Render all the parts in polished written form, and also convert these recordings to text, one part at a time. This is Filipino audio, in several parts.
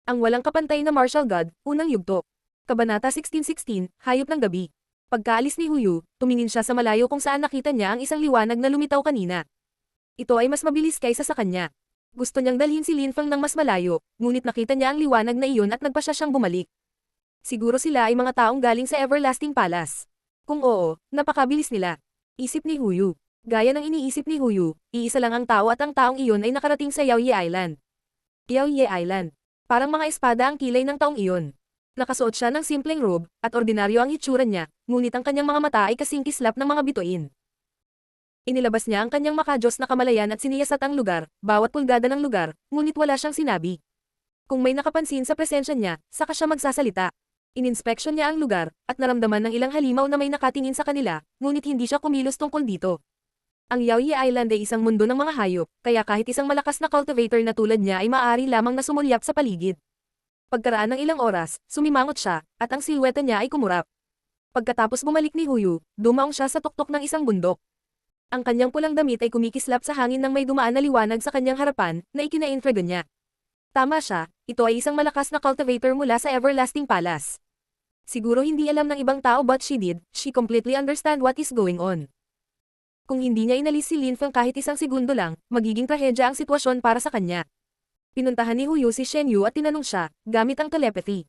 Ang walang kapantay na martial god, unang yugto. Kabanata 16:16, Hayop ng Gabi. Pagkaalis ni Huyu, tumingin siya sa malayo kung saan nakita niya ang isang liwanag na lumitaw kanina. Ito ay mas mabilis kaysa sa kanya. Gusto niyang dalhin si Lin Feng ng mas malayo, ngunit nakita niya ang liwanag na iyon at nagpasya siyang bumalik. Siguro sila ay mga taong galing sa Everlasting Palace. Kung oo, napakabilis nila. Isip ni Huyu. Gaya ng iniisip ni Huyu, iisa lang ang tao at ang taong iyon ay nakarating sa Yaoye Island. Yaoye Island. Parang mga espada ang kilay ng taong iyon. Nakasuot siya ng simpleng robe, at ordinaryo ang hitsura niya, ngunit ang kanyang mga mata ay kasing kislap ng mga bituin. Inilabas niya ang kanyang makajos na kamalayan at siniyasat ang lugar, bawat pulgada ng lugar, ngunit wala siyang sinabi. Kung may nakapansin sa presensya niya, saka siya magsasalita. Ininspeksyon niya ang lugar, at naramdaman ng ilang halimaw na may nakatingin sa kanila, ngunit hindi siya kumilos tungkol dito. Ang Yaoye Island ay isang mundo ng mga hayop, kaya kahit isang malakas na cultivator na tulad niya ay maaari lamang na sumulyap sa paligid. Pagkaraan ng ilang oras, sumimangot siya, at ang silweta niya ay kumurap. Pagkatapos bumalik ni Huyu, dumaong siya sa tuktok ng isang bundok. Ang kanyang pulang damit ay kumikislap sa hangin nang may dumaan na liwanag sa kanyang harapan, na ikinaintriga niya. Tama siya, ito ay isang malakas na cultivator mula sa Everlasting Palace. Siguro hindi alam ng ibang tao but she did, she completely understand what is going on. Kung hindi niya inalis si Lin Feng kahit isang segundo lang, magiging trahedya ang sitwasyon para sa kanya. Pinuntahan ni Huyu si Shen Yu at tinanong siya, gamit ang telepathy.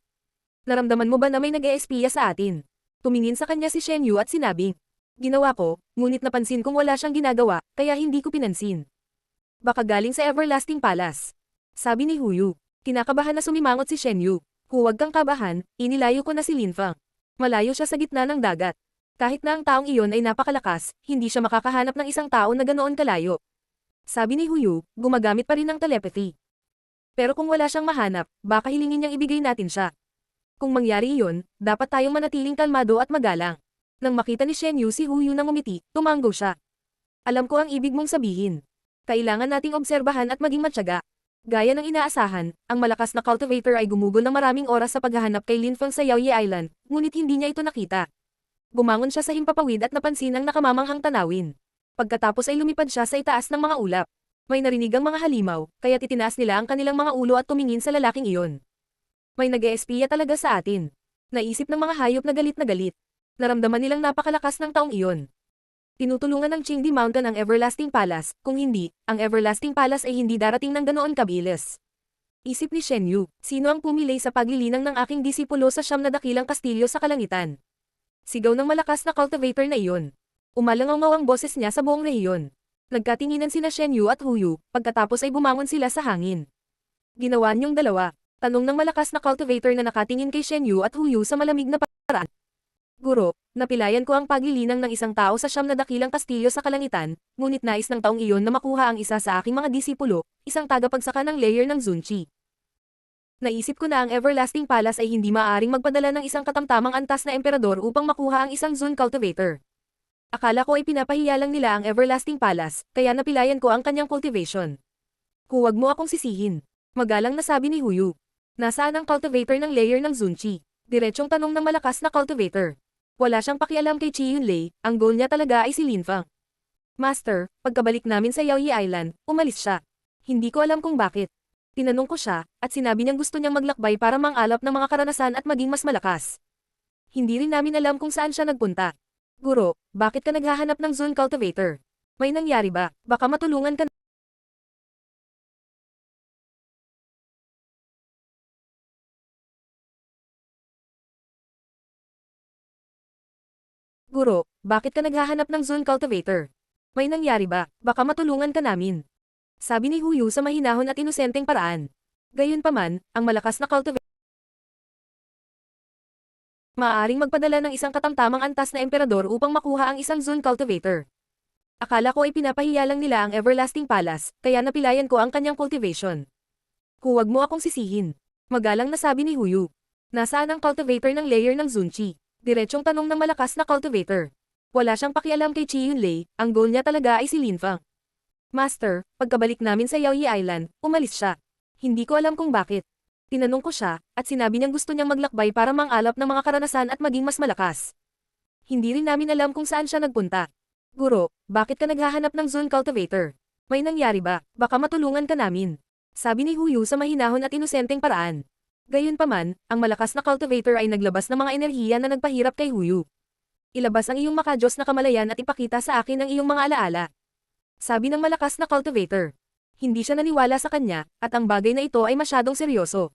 Naramdaman mo ba na may nag-eespiya sa atin? Tumingin sa kanya si Shen Yu at sinabi, ginawa ko, ngunit napansin kong wala siyang ginagawa, kaya hindi ko pinansin. Baka galing sa Everlasting Palace. Sabi ni Huyu. Kinakabahan na sumimangot si Shen Yu. Huwag kang kabahan, inilayo ko na si Lin Feng. Malayo siya sa gitna ng dagat. Kahit na ang taong iyon ay napakalakas, hindi siya makakahanap ng isang tao na ganoon kalayo. Sabi ni Huyu, gumagamit pa rin ng telepathy. Pero kung wala siyang mahanap, baka hilingin niyang ibigay natin siya. Kung mangyari iyon, dapat tayong manatiling kalmado at magalang. Nang makita ni Shen Yu si Huyu nang umiti, tumanggo siya. Alam ko ang ibig mong sabihin. Kailangan nating obserbahan at maging matyaga. Gaya ng inaasahan, ang malakas na cultivator ay gumugol ng maraming oras sa paghahanap kay Lin Feng sa Yaoye Island, ngunit hindi niya ito nakita. Bumangon siya sa himpapawid at napansin ang nakamamanghang tanawin. Pagkatapos ay lumipad siya sa itaas ng mga ulap. May narinig ang mga halimaw, kaya titinaas nila ang kanilang mga ulo at tumingin sa lalaking iyon. May nag-eespiya talaga sa atin. Naisip ng mga hayop na galit na galit. Naramdaman nilang napakalakas ng taong iyon. Tinutulungan ng Qingdi Mountain ang Everlasting Palace, kung hindi, ang Everlasting Palace ay hindi darating ng ganoon kabilis. Isip ni Shen Yu, sino ang pumili sa paglilinang ng aking disipulo sa siyam na dakilang kastilyo sa kalangitan? Sigaw ng malakas na cultivator na iyon. Umalangaw ang boses niya sa buong rehiyon. Nagkatinginan sina Shen Yu at Huyu, pagkatapos ay bumangon sila sa hangin. Ginawa niyong dalawa, tanong ng malakas na cultivator na nakatingin kay Shen Yu at Huyu sa malamig na paraan. Guro, napilayan ko ang paglilinang ng isang tao sa siyam na dakilang kastilyo sa kalangitan, ngunit nais ng taong iyon na makuha ang isa sa aking mga disipulo, isang tagapagsaka ng layer ng Zunchi. Naisip ko na ang Everlasting Palace ay hindi maaaring magpadala ng isang katamtamang antas na emperador upang makuha ang isang Zun cultivator. Akala ko ay pinapahiya lang nila ang Everlasting Palace, kaya napilayan ko ang kanyang cultivation. Huwag mo akong sisihin. Magalang na sabi ni Huyu. Nasaan ang cultivator ng layer ng Zunchi? Diretsyong tanong ng malakas na cultivator. Wala siyang pakialam kay Chi Yunlei, ang goal niya talaga ay si Lin Feng. Master, pagkabalik namin sa Yaoye Island, umalis siya. Hindi ko alam kung bakit. Tinanong ko siya, at sinabi niyang gusto niyang maglakbay para mangalap ng mga karanasan at maging mas malakas. Hindi rin namin alam kung saan siya nagpunta. Guro, bakit ka naghahanap ng Zun cultivator? May nangyari ba? Baka matulungan ka na. Guro, bakit ka naghahanap ng Zun cultivator? May nangyari ba? Baka matulungan ka namin. Sabi ni Huyu sa mahinahon at inosenteng paraan. Gayunpaman, ang malakas na cultivator maaaring magpadala ng isang katamtamang antas na emperador upang makuha ang isang Zun cultivator. Akala ko ay pinapahiya lang nila ang Everlasting Palace, kaya napilayan ko ang kanyang cultivation. Huwag mo akong sisihin. Magalang na sabi ni Huyu. Nasaan ang cultivator ng layer ng Zunchi? Diretsyong tanong ng malakas na cultivator. Wala siyang pakialam kay Chi Yunlei, ang goal niya talaga ay si Lin Feng. Master, pagkabalik namin sa Yaoye Island, umalis siya. Hindi ko alam kung bakit. Tinanong ko siya, at sinabi niyang gusto niyang maglakbay para mangalap ng mga karanasan at maging mas malakas. Hindi rin namin alam kung saan siya nagpunta. Guro, bakit ka naghahanap ng Zun cultivator? May nangyari ba? Baka matulungan ka namin. Sabi ni Huyu sa mahinahon at inosenteng paraan. Gayunpaman, ang malakas na cultivator ay naglabas ng mga enerhiya na nagpahirap kay Huyu. Ilabas ang iyong makajos na kamalayan at ipakita sa akin ang iyong mga alaala. Sabi ng malakas na cultivator. Hindi siya naniwala sa kanya, at ang bagay na ito ay masyadong seryoso.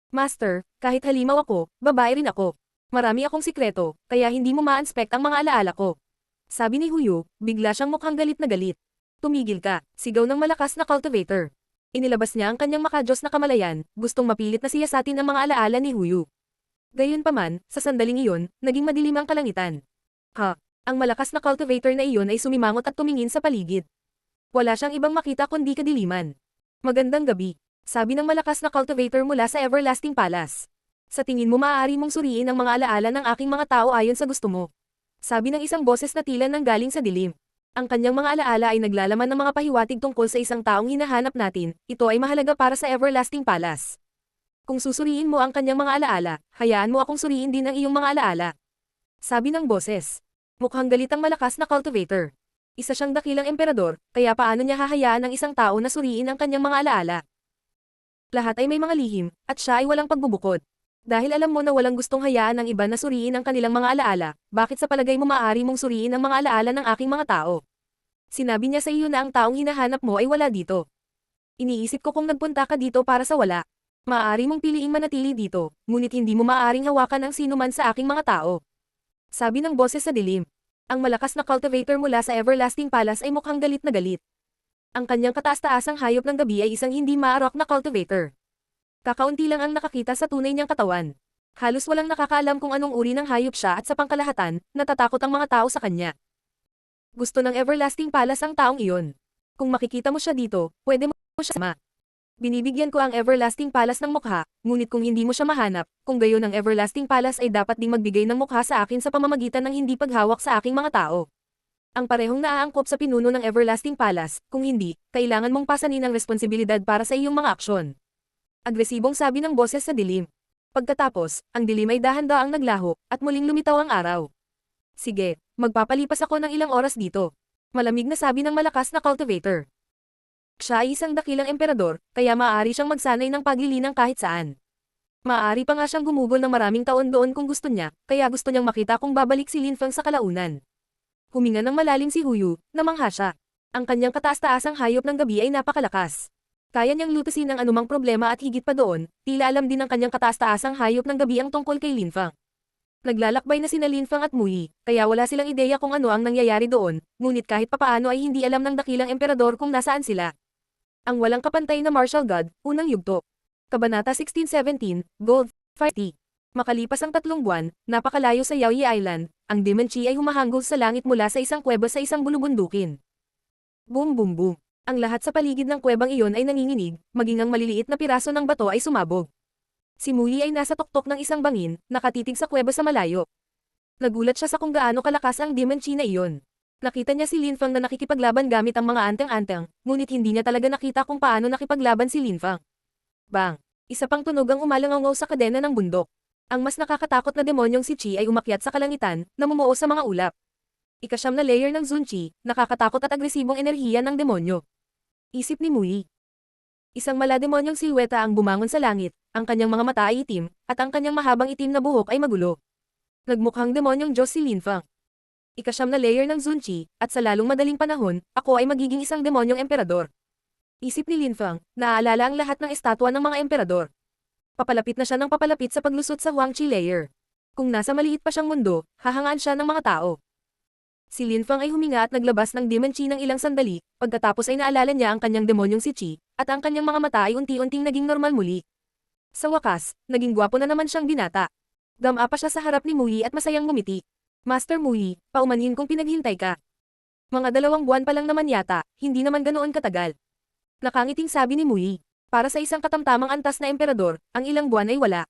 Master, kahit halimaw ako, babae rin ako. Marami akong sikreto, kaya hindi mo ma-inspect ang mga alaala ko. Sabi ni Huyu, bigla siyang mukhang galit na galit. Tumigil ka, sigaw ng malakas na cultivator. Inilabas niya ang kanyang makajos na kamalayan, gustong mapilit na siyasatin ang mga alaala ni Huyu. Gayunpaman, sa sandaling iyon, naging madilim ang kalangitan. Ang malakas na cultivator na iyon ay sumimangot at tumingin sa paligid. Wala siyang ibang makita kundi kadiliman. Magandang gabi, sabi ng malakas na cultivator mula sa Everlasting Palace. Sa tingin mo maaari mong suriin ang mga alaala ng aking mga tao ayon sa gusto mo. Sabi ng isang boses na tila nang galing sa dilim. Ang kanyang mga alaala ay naglalaman ng mga pahiwatig tungkol sa isang taong hinahanap natin, ito ay mahalaga para sa Everlasting Palace. Kung susuriin mo ang kanyang mga alaala, hayaan mo akong suriin din ang iyong mga alaala. Sabi ng boses. Mukhang galit ang malakas na cultivator. Isa siyang dakilang emperador, kaya paano niya hahayaan ang isang tao na suriin ang kanyang mga alaala? Lahat ay may mga lihim, at siya ay walang pagbubukod. Dahil alam mo na walang gustong hayaan ng iba na suriin ang kanilang mga alaala, bakit sa palagay mo maaari mong suriin ang mga alaala ng aking mga tao? Sinabi niya sa iyo na ang taong hinahanap mo ay wala dito. Iniisip ko kung nagpunta ka dito para sa wala. Maaari mong piliing manatili dito, ngunit hindi mo maaaring hawakan ang sino man sa aking mga tao. Sabi ng boses sa dilim. Ang malakas na cultivator mula sa Everlasting Palace ay mukhang galit na galit. Ang kanyang kataas-taasang hayop ng gabi ay isang hindi maarok na cultivator. Kakaunti lang ang nakakita sa tunay niyang katawan. Halos walang nakakaalam kung anong uri ng hayop siya at sa pangkalahatan, natatakot ang mga tao sa kanya. Gusto ng Everlasting Palace ang taong iyon. Kung makikita mo siya dito, pwede mo siya sama. Binibigyan ko ang Everlasting Palace ng mukha, ngunit kung hindi mo siya mahanap, kung gayon ang Everlasting Palace ay dapat ding magbigay ng mukha sa akin sa pamamagitan ng hindi paghawak sa aking mga tao. Ang parehong naaangkop sa pinuno ng Everlasting Palace, kung hindi, kailangan mong pasanin ang responsibilidad para sa iyong mga aksyon. Agresibong sabi ng boses sa dilim. Pagkatapos, ang dilim ay dahan-daang naglaho, at muling lumitaw ang araw. Sige, magpapalipas ako ng ilang oras dito. Malamig na sabi ng malakas na cultivator. Siya ay isang dakilang emperador, kaya maaari siyang magsanay ng paglilinang kahit saan. Maaari pa nga siyang gumugol ng maraming taon doon kung gusto niya, kaya gusto niyang makita kung babalik si Lin Feng sa kalaunan. Huminga ng malalim si Huyu, namangha siya. Ang kanyang kataas-taasang hayop ng gabi ay napakalakas. Kaya niyang lutasin ang anumang problema at higit pa doon, tila alam din ng kanyang kataas-taasang hayop ng gabi ang tungkol kay Lin Feng. Naglalakbay na sina Lin Feng at Muyi, kaya wala silang ideya kung ano ang nangyayari doon, ngunit kahit papaano ay hindi alam ng dakilang emperador kung nasaan sila. Ang walang kapantay na martial god, unang yugto. Kabanata 16-17, Gold, Fighty. Makalipas ang 3 buwan, napakalayo sa Yaoyi Island, ang Demon Chi ay humahanggol sa langit mula sa isang kuweba sa isang bulubundukin. Boom boom boom. Ang lahat sa paligid ng kuwebang iyon ay nanginginig, maging ang maliliit na piraso ng bato ay sumabog. Si Muyi ay nasa tuktok ng isang bangin, nakatitig sa kuweba sa malayo. Nagulat siya sa kung gaano kalakas ang Demon Chi na iyon. Nakita niya si Lin Feng na nakikipaglaban gamit ang mga anteng-anteng, ngunit hindi niya talaga nakita kung paano nakipaglaban si Lin Feng. Bang! Isa pang tunog ang umalangaw sa kadena ng bundok. Ang mas nakakatakot na demonyong si Chi ay umakyat sa kalangitan, namumuo sa mga ulap. Ika-9 na layer ng Zun Chi, nakakatakot at agresibong enerhiya ng demonyo. Isip ni Muyi. Isang malademonyong silweta ang bumangon sa langit, ang kanyang mga mata ay itim, at ang kanyang mahabang itim na buhok ay magulo. Nagmukhang demonyong Diyos si Lin Feng. Ika-9 na layer ng Zun Chi, at sa lalong madaling panahon, ako ay magiging isang demonyong emperador. Isip ni Lin Feng, naaalala ang lahat ng estatwa ng mga emperador. Papalapit na siya ng papalapit sa paglusot sa Huang Chi layer. Kung nasa maliit pa siyang mundo, hahangaan siya ng mga tao. Si Lin Feng ay huminga at naglabas ng Demon Chi ng ilang sandali, pagkatapos ay naalala niya ang kanyang demonyong si Chi, at ang kanyang mga mata ay unti-unting naging normal muli. Sa wakas, naging gwapo na naman siyang binata. Dama pa siya sa harap ni Muyi at masayang ngumiti. Master Muyi, paumanhin kong pinaghintay ka. Mga 2 buwan pa lang naman yata, hindi naman ganoon katagal. Nakangiting sabi ni Muyi. Para sa isang katamtamang antas na emperador, ang ilang buwan ay wala.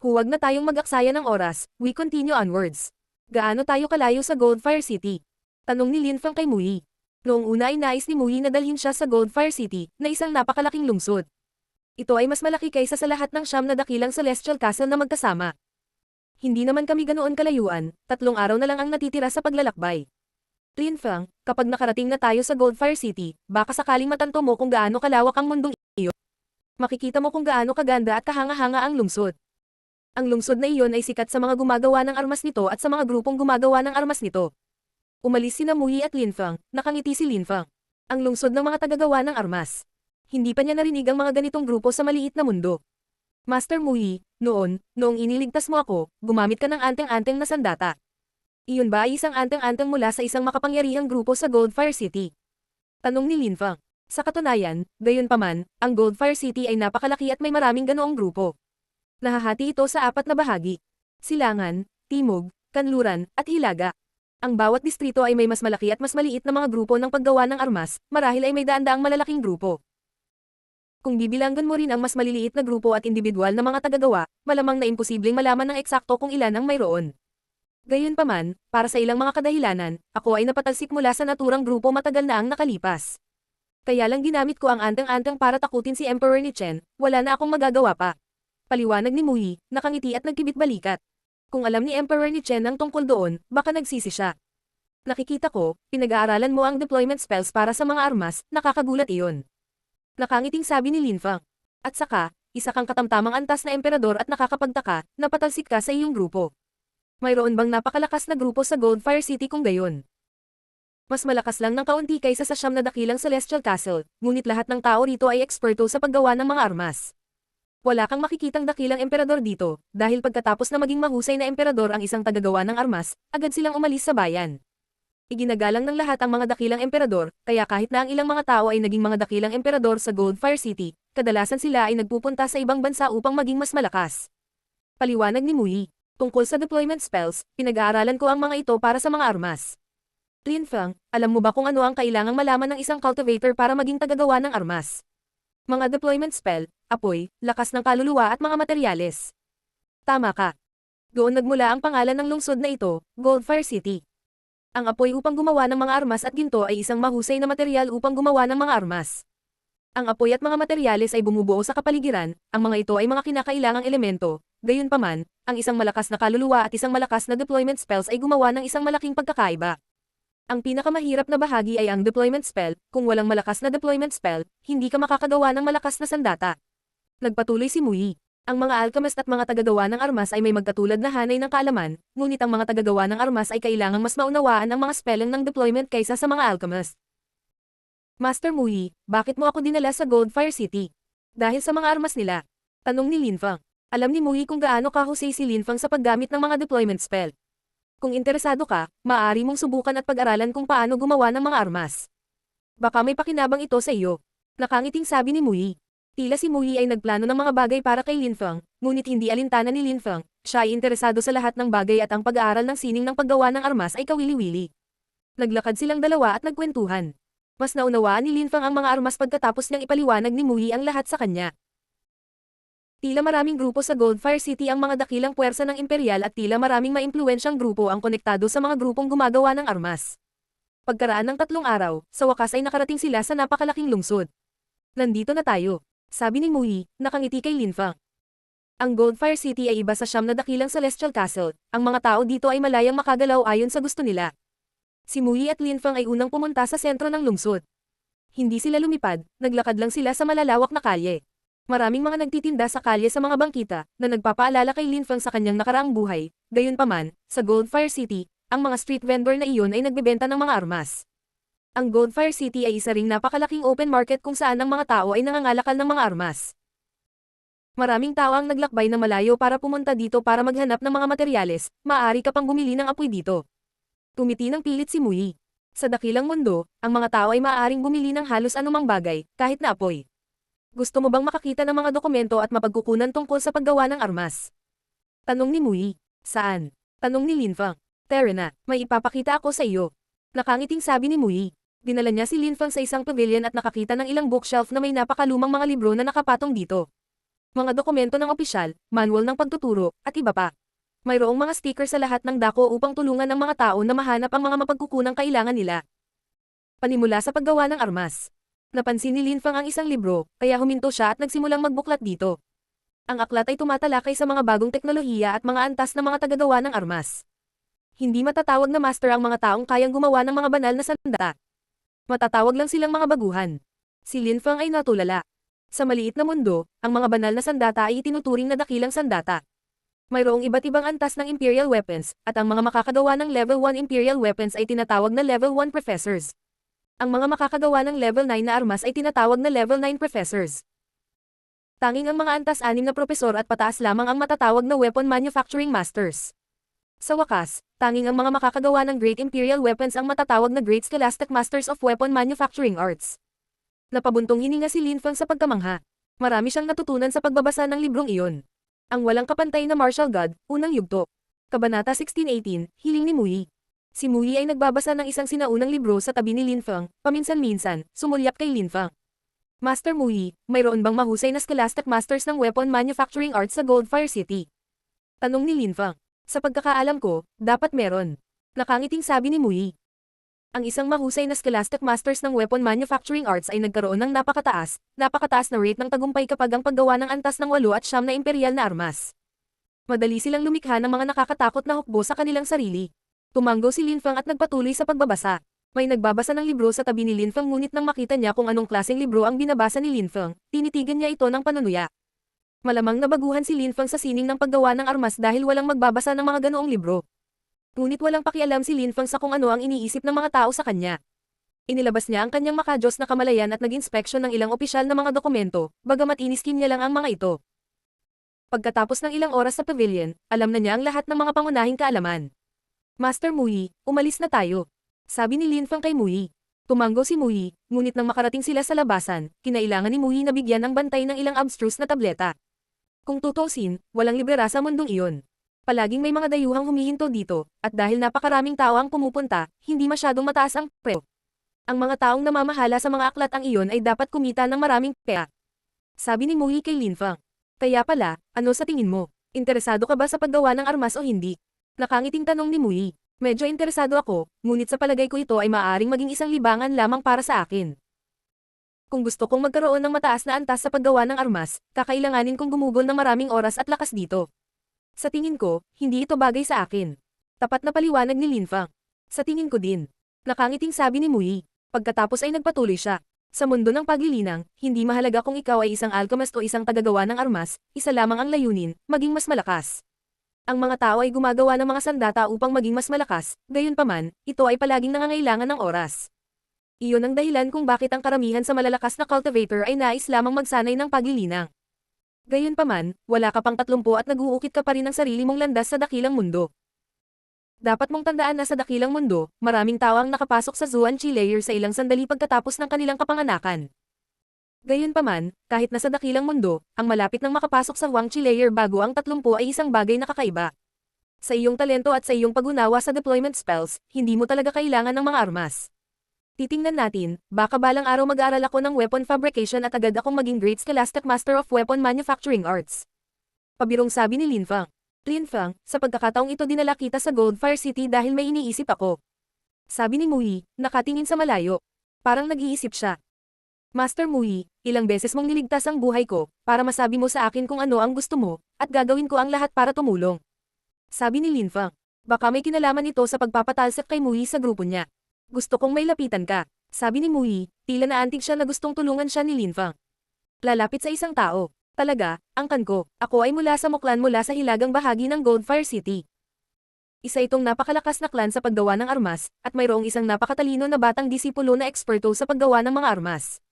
Huwag na tayong mag-aksaya ng oras, we continue onwards. Gaano tayo kalayo sa Goldfire City? Tanong ni Lin Feng kay Muyi. Noong una ay nais ni Muyi na dalhin siya sa Goldfire City, na isang napakalaking lungsod. Ito ay mas malaki kaysa sa lahat ng 9 na dakilang Celestial Castle na magkasama. Hindi naman kami ganoon kalayuan, 3 araw na lang ang natitira sa paglalakbay. Lin Feng, kapag nakarating na tayo sa Goldfire City, baka sakaling matanto mo kung gaano kalawak ang mundong iyon. Makikita mo kung gaano kaganda at kahanga-hanga ang lungsod. Ang lungsod na iyon ay sikat sa mga gumagawa ng armas nito at sa mga grupong gumagawa ng armas nito. Umalis sina Muyi at Linfang, nakangiti si Linfang. Ang lungsod ng mga tagagawa ng armas. Hindi pa niya narinig ang mga ganitong grupo sa maliit na mundo. Master Muyi, noong iniligtas mo ako, gumamit ka ng anteng-anteng na sandata. Iyon ba ay isang anteng-anteng mula sa isang makapangyarihang grupo sa Goldfire City? Tanong ni Linfang. Sa katunayan, gayunpaman, ang Goldfire City ay napakalaki at may maraming ganoong grupo. Nahahati ito sa 4 na bahagi. Silangan, Timog, Kanluran, at Hilaga. Ang bawat distrito ay may mas malaki at mas maliit na mga grupo ng paggawa ng armas, marahil ay may daan-daang malalaking grupo. Kung bibilanggan mo rin ang mas maliliit na grupo at individual na mga tagagawa, malamang na imposibleng malaman ng eksakto kung ilan ang mayroon. Gayunpaman, para sa ilang mga kadahilanan, ako ay napatalsik mula sa naturang grupo matagal na ang nakalipas. Kaya lang ginamit ko ang anteng-anteng para takutin si Emperor ni Chen, wala na akong magagawa pa. Paliwanag ni Muyi, nakangiti at nagkibit balikat. Kung alam ni Emperor ni Chen ang tungkol doon, baka nagsisi siya. Nakikita ko, pinag-aaralan mo ang deployment spells para sa mga armas, nakakagulat iyon. Nakangiting sabi ni Linfang. At saka, isa kang katamtamang antas na emperador at nakakapagtaka, napatalsik ka sa iyong grupo. Mayroon bang napakalakas na grupo sa Goldfire City kung gayon? Mas malakas lang ng kaunti kaysa sa 9 na dakilang Celestial Castle, ngunit lahat ng tao rito ay eksperto sa paggawa ng mga armas. Wala kang makikitang dakilang emperador dito, dahil pagkatapos na maging mahusay na emperador ang isang tagagawa ng armas, agad silang umalis sa bayan. Iginagalang ng lahat ang mga dakilang emperador, kaya kahit na ang ilang mga tao ay naging mga dakilang emperador sa Goldfire City, kadalasan sila ay nagpupunta sa ibang bansa upang maging mas malakas. Paliwanag ni Muyi. Tungkol sa deployment spells, pinag-aaralan ko ang mga ito para sa mga armas. Linfang, alam mo ba kung ano ang kailangang malaman ng isang cultivator para maging tagagawa ng armas? Mga deployment spell, apoy, lakas ng kaluluwa at mga materyales. Tama ka. Doon nagmula ang pangalan ng lungsod na ito, Goldfire City. Ang apoy upang gumawa ng mga armas at ginto ay isang mahusay na materyal upang gumawa ng mga armas. Ang apoy at mga materyales ay bumubuo sa kapaligiran, ang mga ito ay mga kinakailangang elemento. Gayunpaman, ang isang malakas na kaluluwa at isang malakas na deployment spells ay gumawa ng isang malaking pagkakaiba. Ang pinakamahirap na bahagi ay ang deployment spell, kung walang malakas na deployment spell, hindi ka makakagawa ng malakas na sandata. Nagpatuloy si Muyi. Ang mga alchemist at mga tagagawa ng armas ay may magkatulad na hanay ng kaalaman, ngunit ang mga tagagawa ng armas ay kailangang mas maunawaan ang mga spelling ng deployment kaysa sa mga alchemist. Master Muyi, bakit mo ako dinala sa Goldfire City? Dahil sa mga armas nila. Tanong ni Linfang. Alam ni Muyi kung gaano kahusay si Linfang sa paggamit ng mga deployment spell. Kung interesado ka, maaari mong subukan at pag-aralan kung paano gumawa ng mga armas. Baka may pakinabang ito sa iyo. Nakangiting sabi ni Muyi. Tila si Muyi ay nagplano ng mga bagay para kay Linfang, ngunit hindi alintana ni Linfang, siya ay interesado sa lahat ng bagay at ang pag-aaral ng sining ng paggawa ng armas ay kawili-wili. Naglakad silang dalawa at nagkwentuhan. Mas naunawaan ni Linfang ang mga armas pagkatapos niyang ipaliwanag ni Muyi ang lahat sa kanya. Tila maraming grupo sa Goldfire City ang mga dakilang puwersa ng imperial at tila maraming maimpluwensyang grupo ang konektado sa mga grupong gumagawa ng armas. Pagkaraan ng 3 araw, sa wakas ay nakarating sila sa napakalaking lungsod. Nandito na tayo, sabi ni Muyi, nakangiti kay Linfang. Ang Goldfire City ay iba sa 9 na dakilang Celestial Castle, ang mga tao dito ay malayang makagalaw ayon sa gusto nila. Si Muyi at Linfang ay unang pumunta sa sentro ng lungsod. Hindi sila lumipad, naglakad lang sila sa malalawak na kalye. Maraming mga nagtitinda sa kalye sa mga bangkita na nagpapaalala kay Linfang sa kanyang nakaraang buhay. Gayunpaman, sa Goldfire City, ang mga street vendor na iyon ay nagbebenta ng mga armas. Ang Goldfire City ay isa ring napakalaking open market kung saan ang mga tao ay nangangalakal ng mga armas. Maraming tao ang naglakbay na malayo para pumunta dito para maghanap ng mga materyales, maaari ka pang bumili ng apoy dito. Tumiti ng pilit si Muyi. Sa dakilang mundo, ang mga tao ay maaaring bumili ng halos anumang bagay, kahit na apoy. Gusto mo bang makakita ng mga dokumento at mapagkukunan tungkol sa paggawa ng armas? Tanong ni Muyi. Saan? Tanong ni Linfang. Terena, may ipapakita ako sa iyo. Nakangiting sabi ni Muyi. Dinala niya si Linfang sa isang pavilion at nakakita ng ilang bookshelf na may napakalumang mga libro na nakapatong dito. Mga dokumento ng opisyal, manual ng pagtuturo, at iba pa. Mayroong mga sticker sa lahat ng dako upang tulungan ng mga tao na mahanap ang mga mapagkukunang kailangan nila. Panimula sa paggawa ng armas. Napansin ni Linfang ang isang libro, kaya huminto siya at nagsimulang magbuklat dito. Ang aklat ay tumatalakay sa mga bagong teknolohiya at mga antas ng mga tagagawa ng armas. Hindi matatawag na master ang mga taong kayang gumawa ng mga banal na sandata. Matatawag lang silang mga baguhan. Si Linfang ay natulala. Sa maliit na mundo, ang mga banal na sandata ay itinuturing na dakilang sandata. Mayroong iba't ibang antas ng Imperial Weapons, at ang mga makakagawa ng Level 1 Imperial Weapons ay tinatawag na Level 1 Professors. Ang mga makakagawa ng Level 9 na armas ay tinatawag na Level 9 Professors. Tanging ang mga antas 6 na propesor at pataas lamang ang matatawag na Weapon Manufacturing Masters. Sa wakas, tanging ang mga makakagawa ng Great Imperial Weapons ang matatawag na Great Scholastic Masters of Weapon Manufacturing Arts. Napabuntong hininga si Lin Feng sa pagkamangha. Marami siyang natutunan sa pagbabasa ng librong iyon. Ang walang kapantay na martial god, unang yugto. Kabanata 1618, hiling ni Muyi. Si Muyi ay nagbabasa ng isang sinaunang libro sa tabi ni Lin Feng, paminsan-minsan, sumulyap kay Lin Feng. Master Muyi, mayroon bang mahusay na Scholastic Masters ng Weapon Manufacturing Arts sa Goldfire City? Tanong ni Lin Feng. Sa pagkakaalam ko, dapat meron. Nakangiting sabi ni Muyi. Ang isang mahusay na Scholastic Masters ng Weapon Manufacturing Arts ay nagkaroon ng napakataas na rate ng tagumpay kapag ang paggawa ng antas ng 8 at 9 na imperial na armas. Madali silang lumikha ng mga nakakatakot na hukbo sa kanilang sarili. Tumanggo si Lin Feng at nagpatuloy sa pagbabasa. May nagbabasa ng libro sa tabi ni Lin Feng ngunit nang makita niya kung anong klaseng libro ang binabasa ni Lin Feng, tinitigan niya ito ng panunuya. Malamang nabaguhan si Lin Feng sa sining ng paggawa ng armas dahil walang magbabasa ng mga ganoong libro. Ngunit walang pakialam si Lin Feng sa kung ano ang iniisip ng mga tao sa kanya. Inilabas niya ang kanyang makajos na kamalayan at nag-inspeksyon ng ilang opisyal na mga dokumento, bagamat iniskim niya lang ang mga ito. Pagkatapos ng ilang oras sa pavilion, alam na niya ang lahat ng mga pangunahing kaalaman. Master Muyi, umalis na tayo. Sabi ni Lin Feng kay Muyi. Tumanggo si Muyi, ngunit nang makarating sila sa labasan, kinailangan ni Muyi na bigyan ng bantay ng ilang abstruse na tableta. Kung tutuusin, walang libera sa mundong iyon. Palaging may mga dayuhang humihinto dito, at dahil napakaraming tao ang pumupunta, hindi masyadong mataas ang presyo. Ang mga taong namamahala sa mga aklat ang iyon ay dapat kumita ng maraming pera. Sabi ni Muyi kay Lin Feng. Kaya pala, ano sa tingin mo? Interesado ka ba sa paggawa ng armas o hindi? Nakangiting tanong ni Muyi. Medyo interesado ako, ngunit sa palagay ko ito ay maaaring maging isang libangan lamang para sa akin. Kung gusto kong magkaroon ng mataas na antas sa paggawa ng armas, kakailanganin kong gumugol ng maraming oras at lakas dito. Sa tingin ko, hindi ito bagay sa akin. Tapat na paliwanag ni Lin Feng. Sa tingin ko din. Nakangiting sabi ni Muyi. Pagkatapos ay nagpatuloy siya. Sa mundo ng paglilinang, hindi mahalaga kung ikaw ay isang alchemist o isang tagagawa ng armas, isa lamang ang layunin, maging mas malakas. Ang mga tao ay gumagawa ng mga sandata upang maging mas malakas, gayunpaman, ito ay palaging nangangailangan ng oras. Iyon ang dahilan kung bakit ang karamihan sa malalakas na cultivator ay nais lamang magsanay ng paglilinang. Gayunpaman, wala ka pang 30 at nag-uukit ka pa rin ng sarili mong landas sa dakilang mundo. Dapat mong tandaan na sa dakilang mundo, maraming tao ang nakapasok sa Zuan-Chi layer sa ilang sandali pagkatapos ng kanilang kapanganakan. Gayunpaman, kahit nasa dakilang mundo, ang malapit nang makapasok sa Huang-Chi layer bago ang 30 ay isang bagay na kakaiba. Sa iyong talento at sa iyong pag-unawa sa deployment spells, hindi mo talaga kailangan ng mga armas. Titingnan natin, baka balang araw mag-aaral ako ng weapon fabrication at agad akong maging Great Scholastic Master of Weapon Manufacturing Arts. Pabirong sabi ni Lin Feng. Lin Feng, sa pagkakataong ito dinala kita sa Goldfire City dahil may iniisip ako. Sabi ni Muyi, nakatingin sa malayo. Parang nag-iisip siya. Master Muyi, ilang beses mong niligtas ang buhay ko, para masabi mo sa akin kung ano ang gusto mo, at gagawin ko ang lahat para tumulong. Sabi ni Lin Feng. Baka may kinalaman ito sa pagpapatalsik kay Muyi sa grupo niya. Gusto kong may lapitan ka. Sabi ni Muyi, tila naantig siya na gustong tulungan siya ni Lin Feng. Lalapit sa isang tao. Talaga, angkan ko, ako ay mula sa Muklan mula sa hilagang bahagi ng Goldfire City. Isa itong napakalakas na klan sa paggawa ng armas, at mayroong isang napakatalino na batang disipulo na eksperto sa paggawa ng mga armas.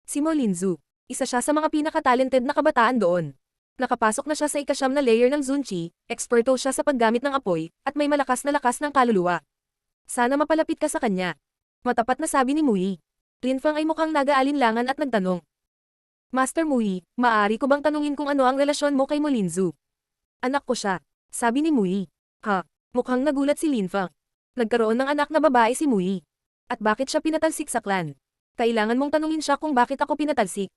Si Mo Linzu. Isa siya sa mga pinaka-talented na kabataan doon. Nakapasok na siya sa ika-9 na layer ng Zunchi, eksperto siya sa paggamit ng apoy, at may malakas na lakas ng kaluluwa. Sana mapalapit ka sa kanya. Matapat na sabi ni Muyi. Lin Feng ay mukhang nag-aalinlangan at nagtanong. Master Muyi, maaari ko bang tanungin kung ano ang relasyon mo kay Mo Linzu? Anak ko siya. Sabi ni Muyi. Ha? Mukhang nagulat si Lin Feng. Nagkaroon ng anak na babae si Muyi. At bakit siya pinatalsik sa klan? Kailangan mong tanungin siya kung bakit ako pinatalsik.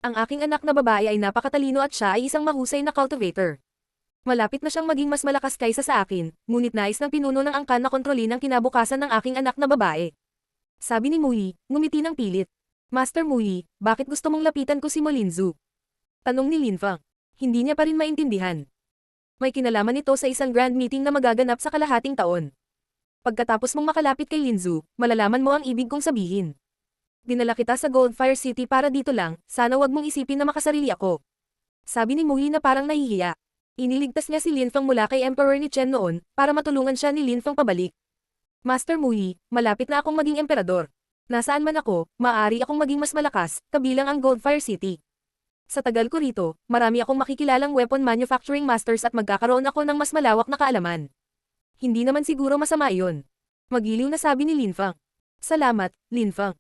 Ang aking anak na babae ay napakatalino at siya ay isang mahusay na cultivator. Malapit na siyang maging mas malakas kaysa sa akin, ngunit nais ng pinuno ng angkan na kontrolin ang kinabukasan ng aking anak na babae. Sabi ni Muyi, ngumiti ng pilit. Master Muyi, bakit gusto mong lapitan ko si Mo Linzu? Tanong ni Lin Feng. Hindi niya pa rin maintindihan. May kinalaman ito sa isang grand meeting na magaganap sa kalahating taon. Pagkatapos mong makalapit kay Linzu, malalaman mo ang ibig kong sabihin. Dinala kita sa Goldfire City para dito lang, sana wag mong isipin na makasarili ako. Sabi ni Muhi na parang nahihiya. Iniligtas niya si Lin Feng mula kay Emperor ni Chen noon, para matulungan siya ni Lin Feng pabalik. Master Muhi, malapit na akong maging emperador. Nasaan man ako, maaari akong maging mas malakas, kabilang ang Goldfire City. Sa tagal ko rito, marami akong makikilalang weapon manufacturing masters at magkakaroon ako ng mas malawak na kaalaman. Hindi naman siguro masama iyon. Magiliw na sabi ni Lin Feng. Salamat, Lin Feng.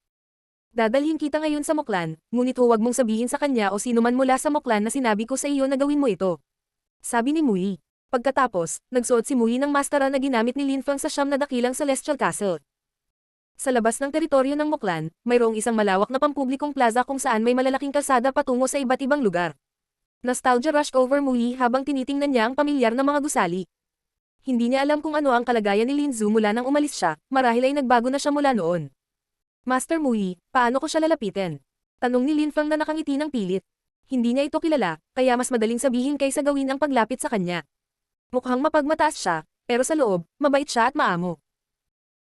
Dadalhin kita ngayon sa Muklan, ngunit huwag mong sabihin sa kanya o sino man mula sa Muklan na sinabi ko sa iyo na gawin mo ito. Sabi ni Muhi. Pagkatapos, nagsuot si Muhi ng maskara na ginamit ni Lin Feng sa siyam na dakilang Celestial Castle. Sa labas ng teritoryo ng Muklan, mayroong isang malawak na pampublikong plaza kung saan may malalaking kalsada patungo sa iba't ibang lugar. Nostalgia rushed over Muhi habang tinitingnan niya ang pamilyar na mga gusali. Hindi niya alam kung ano ang kalagayan ni Lin Zu mula nang umalis siya, marahil ay nagbago na siya mula noon. Master Muhi, paano ko siya lalapitin? Tanong ni Lin Feng na nakangiti ng pilit. Hindi niya ito kilala, kaya mas madaling sabihin kaysa gawin ang paglapit sa kanya. Mukhang mapagmataas siya, pero sa loob, mabait siya at maamo.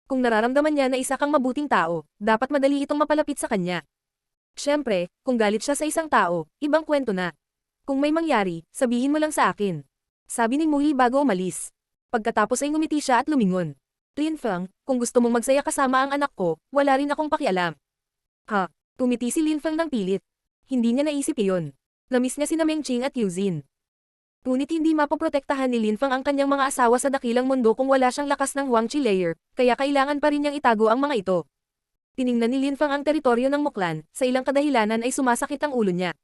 Kung nararamdaman niya na isa kang mabuting tao, dapat madali itong mapalapit sa kanya. Siyempre, kung galit siya sa isang tao, ibang kwento na. Kung may mangyari, sabihin mo lang sa akin. Sabi ni Muhi bago umalis. Pagkatapos ay ngumiti siya at lumingon. Lin Feng, kung gusto mong magsaya kasama ang anak ko, wala rin akong pakialam. Ha? Tumiti si Lin Feng ng pilit. Hindi niya naisip iyon. Namiss niya sina Meng Qing at Yuzin. Ngunit hindi mapoprotektahan ni Lin Feng ang kanyang mga asawa sa dakilang mundo kung wala siyang lakas ng Huang Qi layer, kaya kailangan pa rin niyang itago ang mga ito. Tiningnan ni Lin Feng ang teritoryo ng Muklan, sa ilang kadahilanan ay sumasakit ang ulo niya.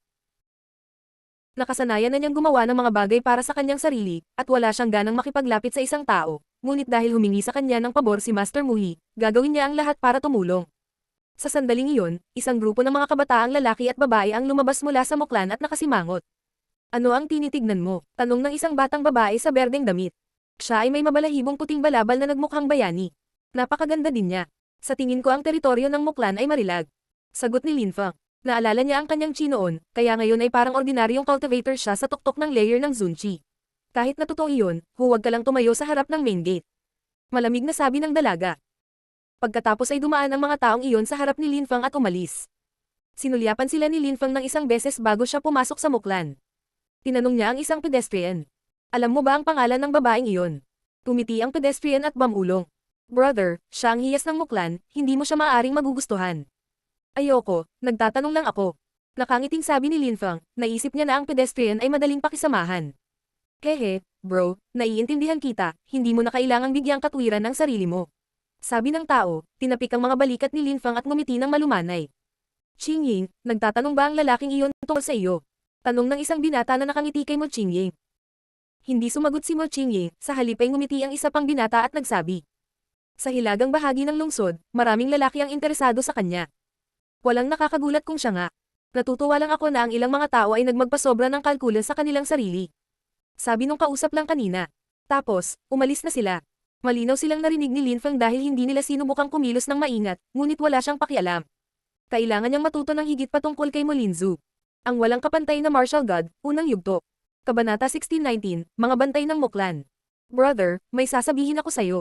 Nakasanayan na niyang gumawa ng mga bagay para sa kanyang sarili, at wala siyang ganang makipaglapit sa isang tao, ngunit dahil humingi sa kanya ng pabor si Master Muhi, gagawin niya ang lahat para tumulong. Sa sandaling iyon, isang grupo ng mga kabataang lalaki at babae ang lumabas mula sa Muklan at nakasimangot. Ano ang tinitignan mo? Tanong ng isang batang babae sa berdeng damit. Siya ay may mabalahibong puting balabal na nagmukhang bayani. Napakaganda din niya. Sa tingin ko ang teritoryo ng Muklan ay marilag. Sagot ni Lin Feng. Naalala niya ang kanyang chi noon, kaya ngayon ay parang ordinaryong cultivator siya sa tuktok ng layer ng Zunchi. Kahit na totoo iyon, huwag ka lang tumayo sa harap ng main gate. Malamig na sabi ng dalaga. Pagkatapos ay dumaan ang mga taong iyon sa harap ni Lin Feng at umalis. Sinulyapan sila ni Lin Feng ng isang beses bago siya pumasok sa Muklan. Tinanong niya ang isang pedestrian. Alam mo ba ang pangalan ng babaeng iyon? Tumiti ang pedestrian at bamulong. Brother, siya ang hiyas ng Muklan, hindi mo siya maaaring magugustuhan. Ayoko, nagtatanong lang ako. Nakangiting sabi ni Lin Feng, naisip niya na ang pedestrian ay madaling pakisamahan. Hehe, bro, naiintindihan kita, hindi mo na kailangang bigyang katwiran ng sarili mo. Sabi ng tao, tinapik ang mga balikat ni Lin Feng at ngumiti ng malumanay. Qingying, nagtatanong ba ang lalaking iyon tungkol sa iyo? Tanong ng isang binata na nakangiti kay Mo Qingying. Hindi sumagot si Mo Qingying, sa halip ay ngumiti ang isa pang binata at nagsabi. Sa hilagang bahagi ng lungsod, maraming lalaki ang interesado sa kanya. Walang nakakagulat kung siya nga. Natutuwa lang ako na ang ilang mga tao ay nagmagpasobra ng kalkulan sa kanilang sarili. Sabi nung kausap lang kanina. Tapos, umalis na sila. Malinaw silang narinig ni Lin Feng dahil hindi nila sinubukang kumilos ng maingat, ngunit wala siyang pakialam. Kailangan niyang matuto ng higit pa tungkol kay Mo Linzu. Ang walang kapantay na martial god, unang yugto. Kabanata 1619, mga bantay ng Muklan. Brother, may sasabihin ako sa'yo.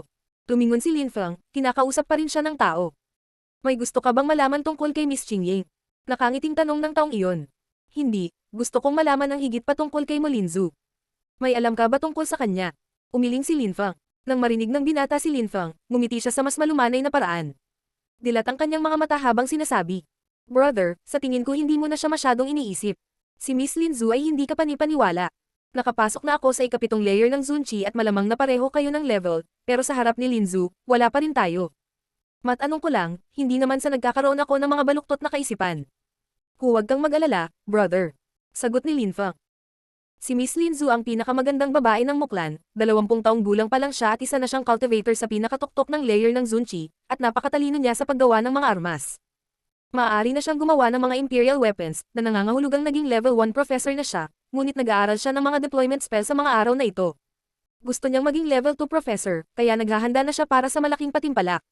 Tumingon si Lin Feng, kinakausap pa rin siya ng tao. May gusto ka bang malaman tungkol kay Miss Qingying? Nakangiting tanong ng taong iyon. Hindi, gusto kong malaman ang higit pa tungkol kay Mo Linzu. May alam ka ba tungkol sa kanya? Umiling si Lin Feng. Nang marinig ng binata si Lin Feng, ngumiti siya sa mas malumanay na paraan. Dilat ang kanyang mga mata habang sinasabi. Brother, sa tingin ko hindi mo na siya masyadong iniisip. Si Miss Linzu ay hindi ka panipaniwala. Nakapasok na ako sa ikapitong layer ng Zunchi at malamang na pareho kayo ng level, pero sa harap ni Linzu, wala pa rin tayo. Matanong ko lang, hindi naman sa nagkakaroon ako ng mga baluktot na kaisipan. Huwag kang mag-alala, brother. Sagot ni Lin Feng. Si Miss Linzu ang pinakamagandang babae ng Muklan, 20 taong gulang pa lang siya at isa na siyang cultivator sa pinakatuktok ng layer ng Zunchi, at napakatalino niya sa paggawa ng mga armas. Maaari na siyang gumawa ng mga imperial weapons, na nangangahulugang naging level 1 professor na siya, ngunit nag-aaral siya ng mga deployment spell sa mga araw na ito. Gusto niyang maging level 2 professor, kaya naghahanda na siya para sa malaking patimpalak.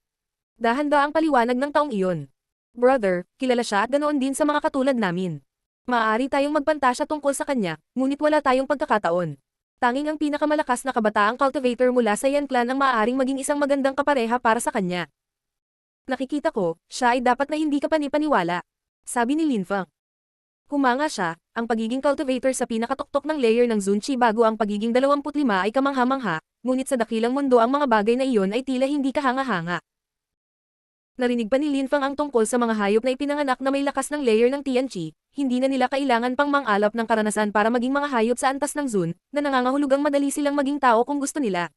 Dahan-daang ang paliwanag ng taong iyon. Brother, kilala siya at ganoon din sa mga katulad namin. Maaari tayong magpantasya tungkol sa kanya, ngunit wala tayong pagkakataon. Tanging ang pinakamalakas na kabataang cultivator mula sa Yan Clan ang maaaring maging isang magandang kapareha para sa kanya. Nakikita ko, siya ay dapat na hindi ka panipaniwala. Sabi ni Lin Feng. Humanga siya, ang pagiging cultivator sa pinakatoktok ng layer ng Zunchi bago ang pagiging 25 ay kamangha-mangha, ngunit sa dakilang mundo ang mga bagay na iyon ay tila hindi kahanga-hanga. Narinig pa ni Lin Feng ang tungkol sa mga hayop na ipinanganak na may lakas ng layer ng Tianqi, hindi na nila kailangan pang mang-alap ng karanasan para maging mga hayop sa antas ng Zun, na nangangahulugang madali silang maging tao kung gusto nila.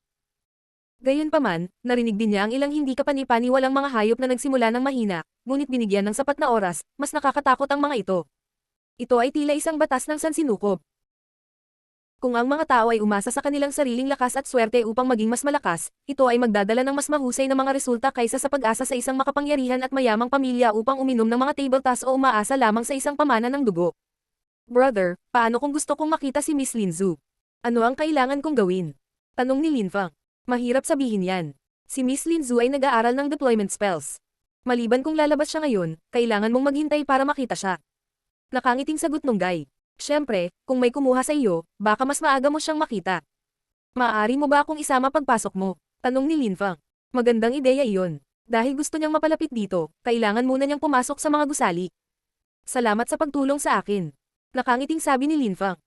Gayunpaman, narinig din niya ang ilang hindi kapanipaniwalang mga hayop na nagsimula ng mahina, ngunit binigyan ng sapat na oras, mas nakakatakot ang mga ito. Ito ay tila isang batas ng sansinukob. Kung ang mga tao ay umasa sa kanilang sariling lakas at swerte upang maging mas malakas, ito ay magdadala ng mas mahusay na mga resulta kaysa sa pag-asa sa isang makapangyarihan at mayamang pamilya upang uminom ng mga table toss o umaasa lamang sa isang pamana ng dugo. Brother, paano kung gusto kong makita si Miss Lin Zhu? Ano ang kailangan kong gawin? Tanong ni Lin Feng. Mahirap sabihin yan. Si Miss Lin Zhu ay nag-aaral ng deployment spells. Maliban kung lalabas siya ngayon, kailangan mong maghintay para makita siya. Nakangiting sagot nung guy. Siyempre, kung may kumuha sa iyo, baka mas maaga mo siyang makita. Maaari mo ba akong isama pagpasok mo? Tanong ni Lin Feng. Magandang ideya iyon. Dahil gusto niyang mapalapit dito, kailangan muna niyang pumasok sa mga gusali. Salamat sa pagtulong sa akin. Nakangiting sabi ni Lin Feng.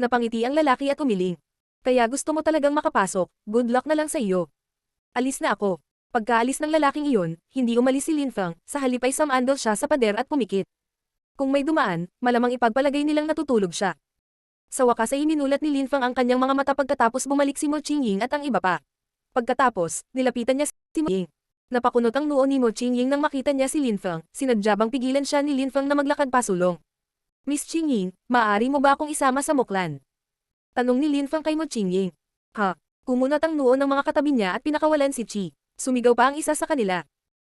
Napangiti ang lalaki at umiling. Kaya gusto mo talagang makapasok, good luck na lang sa iyo. Alis na ako. Pagkaalis ng lalaking iyon, hindi umalis si Lin Feng, sa halip ay samandal siya sa pader at pumikit. Kung may dumaan, malamang ipagpalagay nilang natutulog siya. Sa wakas ay iminulat ni Lin Feng ang kanyang mga mata pagkatapos bumalik si Mo Qingying at ang iba pa. Pagkatapos, nilapitan niya si Mo Qingying. Napakunot ang noo ni Mo Qingying nang makita niya si Lin Feng, sinadyabang pigilan siya ni Lin Feng na maglakad pasulong. Miss Qingying, maaari mo ba akong isama sa muklan? Tanong ni Lin Feng kay Mo Qingying. Ha? Kumunat ang noo ng mga katabi niya at pinakawalan si Qi. Sumigaw pa ang isa sa kanila.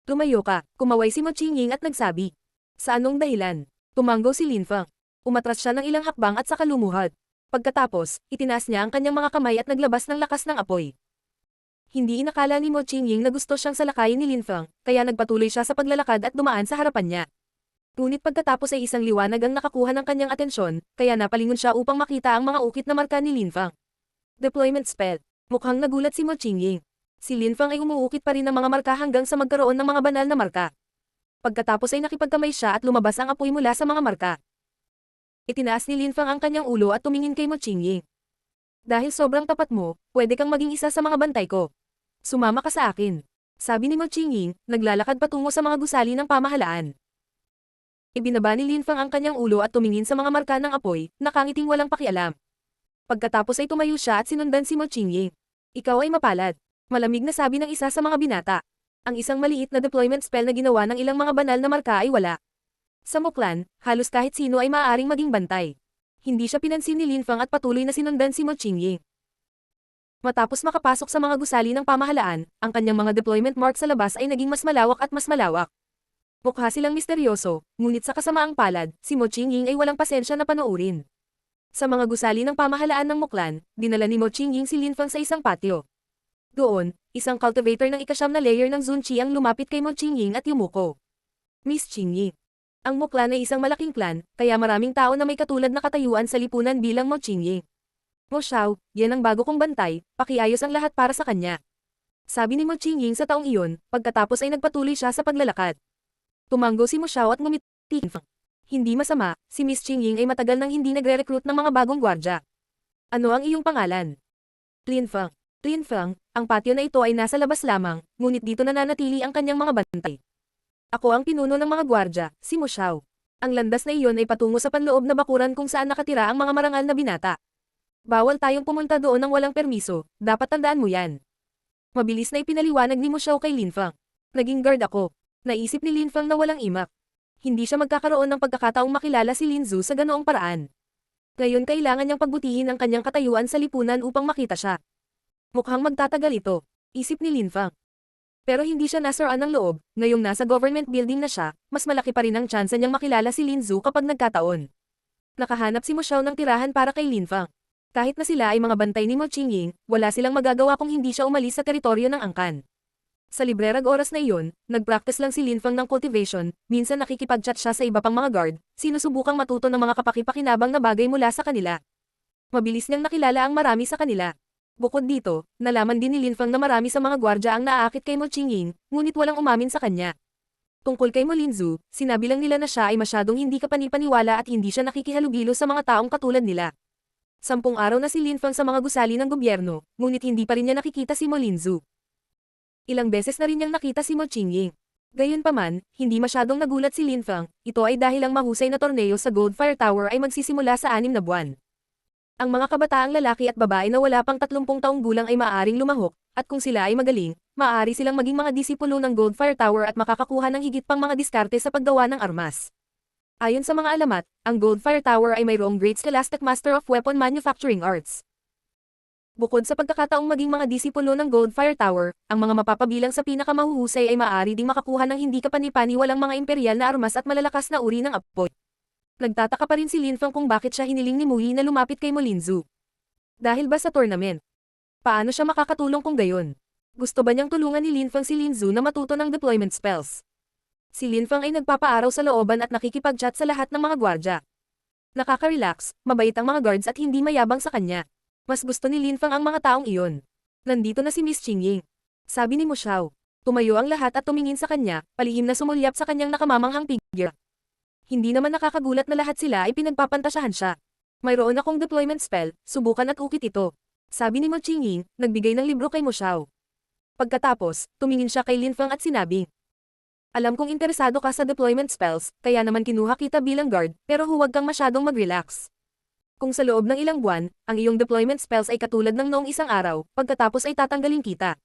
Tumayo ka, kumaway si Mo Qingying at nagsabi. Sa anong dahilan? Tumanggo si Lin Feng. Umatras siya ng ilang hakbang at saka lumuhad. Pagkatapos, itinaas niya ang kanyang mga kamay at naglabas ng lakas ng apoy. Hindi inakala ni Mo Qingying na gusto siyang salakayin ni Lin Feng, kaya nagpatuloy siya sa paglalakad at dumaan sa harapan niya. Ngunit pagkatapos ay isang liwanag ang nakakuha ng kanyang atensyon, kaya napalingon siya upang makita ang mga ukit na marka ni Lin Feng. Deployment spell. Mukhang nagulat si Mo Qingying. Si Lin Feng ay umuukit pa rin ng mga marka hanggang sa magkaroon ng mga banal na marka. Pagkatapos ay nakipagkamay siya at lumabas ang apoy mula sa mga marka. Itinaas ni Lin Feng ang kanyang ulo at tumingin kay Mo Qingying. Dahil sobrang tapat mo, pwede kang maging isa sa mga bantay ko. Sumama ka sa akin. Sabi ni Mo Qingying, naglalakad patungo sa mga gusali ng pamahalaan. Ibinaba ni Lin Feng ang kanyang ulo at tumingin sa mga marka ng apoy, nakangiting walang pakialam. Pagkatapos ay tumayo siya at sinundan si Mo Qingying. Ikaw ay mapalad. Malamig na sabi ng isa sa mga binata. Ang isang maliit na deployment spell na ginawa ng ilang mga banal na marka ay wala. Sa muklan, halos kahit sino ay maaaring maging bantay. Hindi siya pinansin ni Lin Feng at patuloy na sinundan si Mo Qingying. Matapos makapasok sa mga gusali ng pamahalaan, ang kanyang mga deployment mark sa labas ay naging mas malawak at mas malawak. Mukha silang misteryoso, ngunit sa kasamaang palad, si Mo Qingying ay walang pasensya na panoorin. Sa mga gusali ng pamahalaan ng muklan, dinala ni Mo Qingying si Lin Feng sa isang patio. Doon, isang cultivator ng ikasyam na layer ng Zunchi ang lumapit kay Mo Qingying at yumuko. Miss Qingying. Ang muklan ay isang malaking clan, kaya maraming tao na may katulad na katayuan sa lipunan bilang Mo Qingying. Mo Xiao, yan ang bago kong bantay, pakiayos ang lahat para sa kanya. Sabi ni Mo Qingying sa taong iyon, pagkatapos ay nagpatuloy siya sa paglalakad. Tumanggo si Mo Xiao at ngumiti. Hindi masama, si Miss Qingying ay matagal nang hindi nagre-recruit ng mga bagong gwardya. Ano ang iyong pangalan? Lin Feng. Lin Feng, ang patio na ito ay nasa labas lamang, ngunit dito nananatili ang kanyang mga bantay. Ako ang pinuno ng mga gwardya, si Mo Xiao. Ang landas na iyon ay patungo sa panloob na bakuran kung saan nakatira ang mga marangal na binata. Bawal tayong pumunta doon ng walang permiso, dapat tandaan mo yan. Mabilis na ipinaliwanag ni Mo Xiao kay Lin Feng. Naging guard ako. Naisip ni Lin Feng na walang imak. Hindi siya magkakaroon ng pagkakataong makilala si Lin Zhu sa ganoong paraan. Ngayon kailangan niyang pagbutihin ang kanyang katayuan sa lipunan upang makita siya. Mukhang magtatagal ito, isip ni Lin Feng. Pero hindi siya nasaraan ng loob, ngayong nasa government building na siya, mas malaki pa rin ang tsansa niyang makilala si Lin Zhu kapag nagkataon. Nakahanap si Mo Xiao ng tirahan para kay Lin Feng. Kahit na sila ay mga bantay ni Mo Qingying, wala silang magagawa kung hindi siya umalis sa teritoryo ng angkan. Sa librerag oras na iyon, nagpractice lang si Lin Feng ng cultivation, minsan nakikipag-chat siya sa iba pang mga guard, sinusubukang matuto ng mga kapakipakinabang na bagay mula sa kanila. Mabilis niyang nakilala ang marami sa kanila. Bukod dito, nalaman din ni Lin Fang na marami sa mga gwardya ang naaakit kay Mo Qingying, ngunit walang umamin sa kanya. Tungkol kay Mo Linzu, sinabi lang nila na siya ay masyadong hindi kapanipaniwala at hindi siya nakikihalubilo sa mga taong katulad nila. 10 araw na si Lin Fang sa mga gusali ng gobyerno, ngunit hindi pa rin niya nakikita si Mo Linzu. Ilang beses na rin niyang nakita si Mo Qingying. Gayunpaman, hindi masyadong nagulat si Lin Fang, ito ay dahil ang mahusay na torneo sa Goldfire Tower ay magsisimula sa 6 na buwan. Ang mga kabataang lalaki at babae na wala pang 30 taong gulang ay maaaring lumahok, at kung sila ay magaling, maaari silang maging mga disipulo ng Goldfire Tower at makakakuha ng higit pang mga diskarte sa paggawa ng armas. Ayon sa mga alamat, ang Goldfire Tower ay mayroong Great Scholastic Master of Weapon Manufacturing Arts. Bukod sa pagkakataong maging mga disipulo ng Goldfire Tower, ang mga mapapabilang sa pinakamahuhusay ay maaari ding makakuha ng hindi kapanipaniwalang mga imperial na armas at malalakas na uri ng apoy. Nagtataka pa rin si Lin Fang kung bakit siya hiniling ni Mui na lumapit kay Mo Linzu. Dahil ba sa tournament? Paano siya makakatulong kung gayon? Gusto ba niyang tulungan ni Lin Fang si Linzu na matuto ng deployment spells? Si Lin Fang ay nagpapaaraw sa looban at nakikipag-chat sa lahat ng mga gwardya. Nakaka-relax, mabait ang mga guards at hindi mayabang sa kanya. Mas gusto ni Lin Fang ang mga taong iyon. Nandito na si Miss Qingying. Sabi ni Mo Xiao. Tumayo ang lahat at tumingin sa kanya, palihim na sumulyap sa kanyang nakamamanghang figure. Hindi naman nakakagulat na lahat sila ay pinagpapantasyahan siya. Mayroon akong deployment spell, subukan at ukit ito. Sabi ni Mo Qingying, nagbigay ng libro kay Mo Xiao. Pagkatapos, tumingin siya kay Lin Fang at sinabi, alam kong interesado ka sa deployment spells, kaya naman kinuha kita bilang guard, pero huwag kang masyadong mag-relax. Kung sa loob ng ilang buwan, ang iyong deployment spells ay katulad ng noong isang araw, pagkatapos ay tatanggalin kita.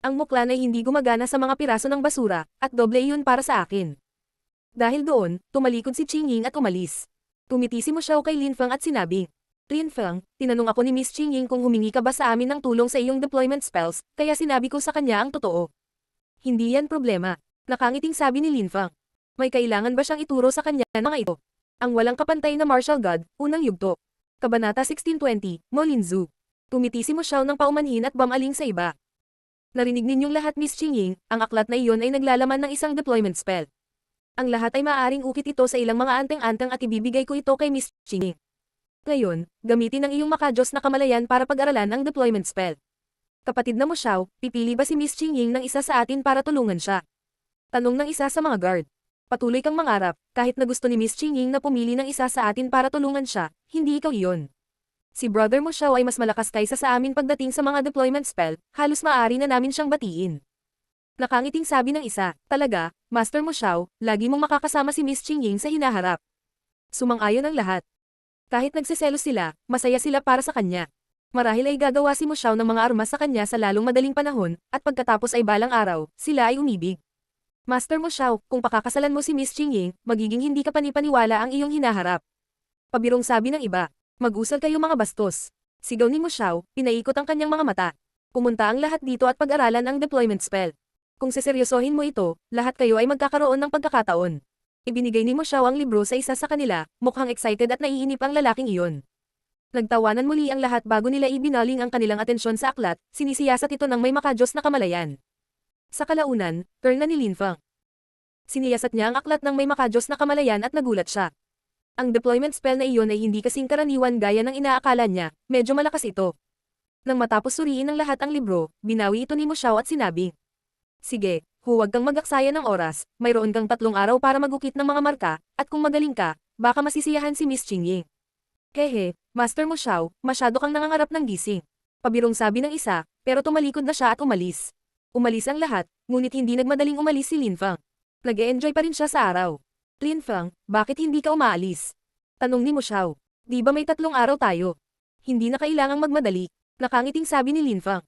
Ang muklan ay hindi gumagana sa mga piraso ng basura, at doble iyon para sa akin. Dahil doon, tumalikod si Qingying at umalis. Tumiti si Mo Xiao kay Lin Fang at sinabi, Lin Fang, tinanong ako ni Miss Qingying kung humingi ka ba sa amin ng tulong sa iyong deployment spells, kaya sinabi ko sa kanya ang totoo. Hindi yan problema. Nakangiting sabi ni Lin Fang. May kailangan ba siyang ituro sa kanya ng mga ito? Ang walang kapantay na martial god, unang yugto. Kabanata 1620, Mo Linzu. Tumiti si Mo Xiao ng paumanhin at bamaling sa iba. Narinig ninyong lahat Miss Qingying, ang aklat na iyon ay naglalaman ng isang deployment spell. Ang lahat ay maaaring ukit ito sa ilang mga anteng-anteng at ibibigay ko ito kay Miss Qingying. Ngayon, gamitin ang iyong makajos na kamalayan para pag-aralan ang deployment spell. Kapatid na Mo Xiao, pipili ba si Miss Qingying ng isa sa atin para tulungan siya? Tanong ng isa sa mga guard. Patuloy kang mangarap, kahit na gusto ni Miss Qingying na pumili ng isa sa atin para tulungan siya, hindi ikaw iyon. Si brother Mo Xiao ay mas malakas kaysa sa amin pagdating sa mga deployment spell, halos maaari na namin siyang batiin. Nakangiting sabi ng isa, talaga, Master Mo Xiao, lagi mong makakasama si Miss Qingying sa hinaharap. Sumang-ayon ang lahat. Kahit nagseselos sila, masaya sila para sa kanya. Marahil ay gagawa si Mo Xiao ng mga armas sa kanya sa lalong madaling panahon, at pagkatapos ay balang araw, sila ay umibig. Master Mo Xiao, kung pakakasalan mo si Miss Qingying, magiging hindi ka panipaniwala ang iyong hinaharap. Pabirong sabi ng iba, mag-usal kayo mga bastos. Sigaw ni Mo Xiao, pinaikot ang kanyang mga mata. Pumunta ang lahat dito at pag-aralan ang deployment spell. Kung seseryosohin mo ito, lahat kayo ay magkakaroon ng pagkakataon. Ibinigay ni Mo Xiao ang libro sa isa sa kanila, mukhang excited at naiinip ang lalaking iyon. Nagtawanan muli ang lahat bago nila ibinaling ang kanilang atensyon sa aklat, sinisiyasat ito ng may makajos na kamalayan. Sa kalaunan, turn na ni Lin Fang. Siniyasat niya ang aklat ng may makajos na kamalayan at nagulat siya. Ang deployment spell na iyon ay hindi kasing karaniwan gaya ng inaakala niya, medyo malakas ito. Nang matapos suriin ng lahat ang libro, binawi ito ni Mo Xiao at sinabi, sige, huwag kang mag-aksaya ng oras, mayroon kang 3 araw para magukit ng mga marka, at kung magaling ka, baka masisiyahan si Miss Qingying. Kehe, Master Mo Xiao, masyado kang nangangarap ng gising. Pabirong sabi ng isa, pero tumalikod na siya at umalis. Umalis ang lahat, ngunit hindi nagmadaling umalis si Lin Fang. Nag-e-enjoy pa rin siya sa araw. Lin Fang, bakit hindi ka umaalis? Tanong ni Mo Xiao. Di ba may 3 araw tayo? Hindi na kailangang magmadali. Nakangiting sabi ni Lin Fang.